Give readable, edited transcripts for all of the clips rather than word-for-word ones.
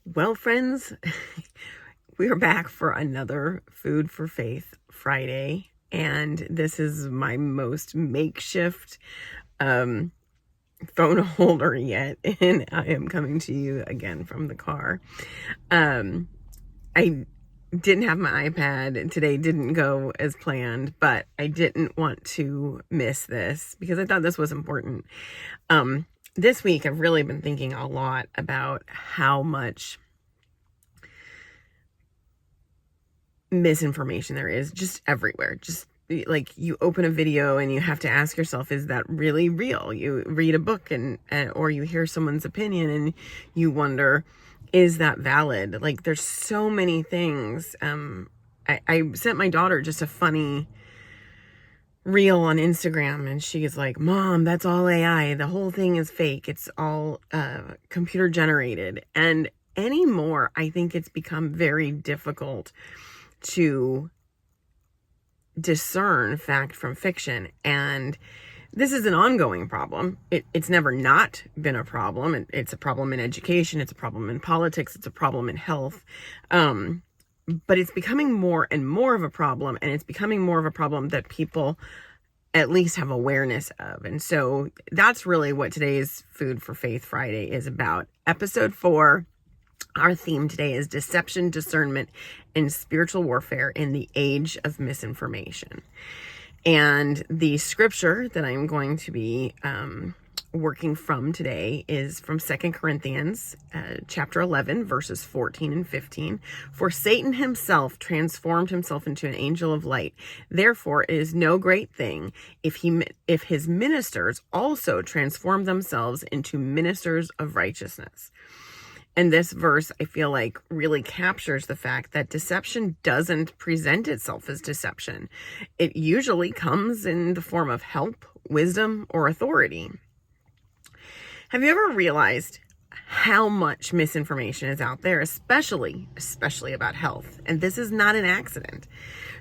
Well, friends, we are back for another Food for Faith Friday, and this is my most makeshift phone holder yet, and I am coming to you again from the car. I didn't have my iPad. Today didn't go as planned, but I didn't want to miss this because I thought this was important. This week, I've really been thinking a lot about how much misinformation there is just everywhere. Just like you open a video and you have to ask yourself, is that really real? You read a book and or you hear someone's opinion and you wonder, is that valid? Like there's so many things. I sent my daughter just a funny reel on Instagram and she's like, Mom, that's all AI. The whole thing is fake. It's all computer generated. And anymore, I think it's become very difficult to discern fact from fiction. And this is an ongoing problem. It's never not been a problem. It's a problem in education. It's a problem in politics. It's a problem in health. But it's becoming more and more of a problem. And it's becoming more of a problem that people at least have awareness of. And so that's really what today's Food for Faith Friday is about. Episode 4. Our theme today is deception, discernment, and spiritual warfare in the age of misinformation. And the scripture that I'm going to be working from today is from 2 Corinthians chapter 11, verses 14 and 15. For Satan himself transformed himself into an angel of light. Therefore, it is no great thing if his ministers also transform themselves into ministers of righteousness. And this verse, I feel like, really captures the fact that deception doesn't present itself as deception. It usually comes in the form of help, wisdom, or authority. Have you ever realized how much misinformation is out there, especially about health? And this is not an accident.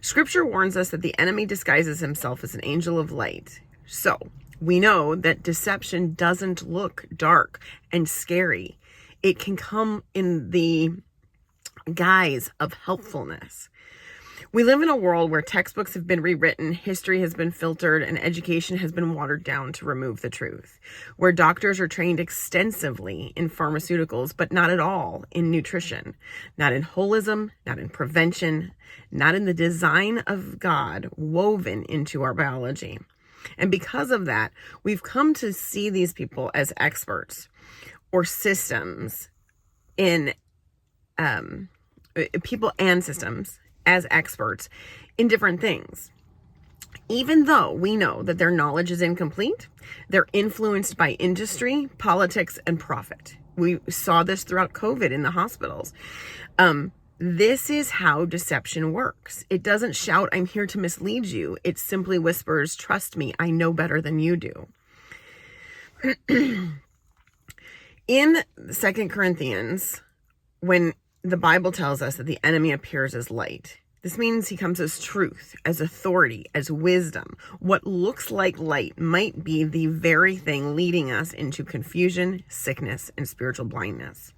Scripture warns us that the enemy disguises himself as an angel of light. So we know that deception doesn't look dark and scary. It can come in the guise of helpfulness. We live in a world where textbooks have been rewritten, history has been filtered, and education has been watered down to remove the truth. Where doctors are trained extensively in pharmaceuticals, but not at all in nutrition, not in holism, not in prevention, not in the design of God woven into our biology. And because of that, we've come to see these people as experts or systems in people and systems as experts in different things. Even though we know that their knowledge is incomplete, they're influenced by industry, politics, and profit. We saw this throughout COVID in the hospitals. This is how deception works. It doesn't shout, I'm here to mislead you. It simply whispers, trust me, I know better than you do. In 2 Corinthians, when the Bible tells us that the enemy appears as light, this means he comes as truth, as authority, as wisdom. What looks like light might be the very thing leading us into confusion, sickness, and spiritual blindness.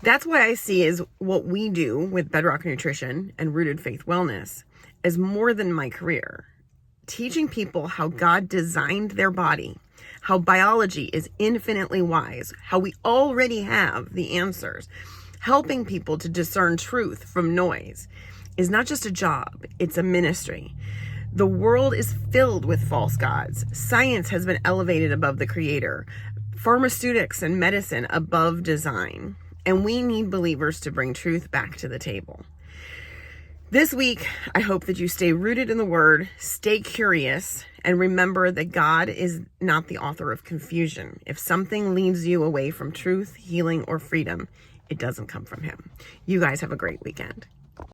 That's why I see is what we do with Bedrock Nutrition and Rooted Faith Wellness as more than my career. Teaching people how God designed their body, how biology is infinitely wise, how we already have the answers. Helping people to discern truth from noise is not just a job, it's a ministry. The world is filled with false gods. Science has been elevated above the creator. Pharmaceutics and medicine above design. And we need believers to bring truth back to the table. This week, I hope that you stay rooted in the word, stay curious, and remember that God is not the author of confusion. If something leads you away from truth, healing, or freedom, it doesn't come from him. You guys have a great weekend.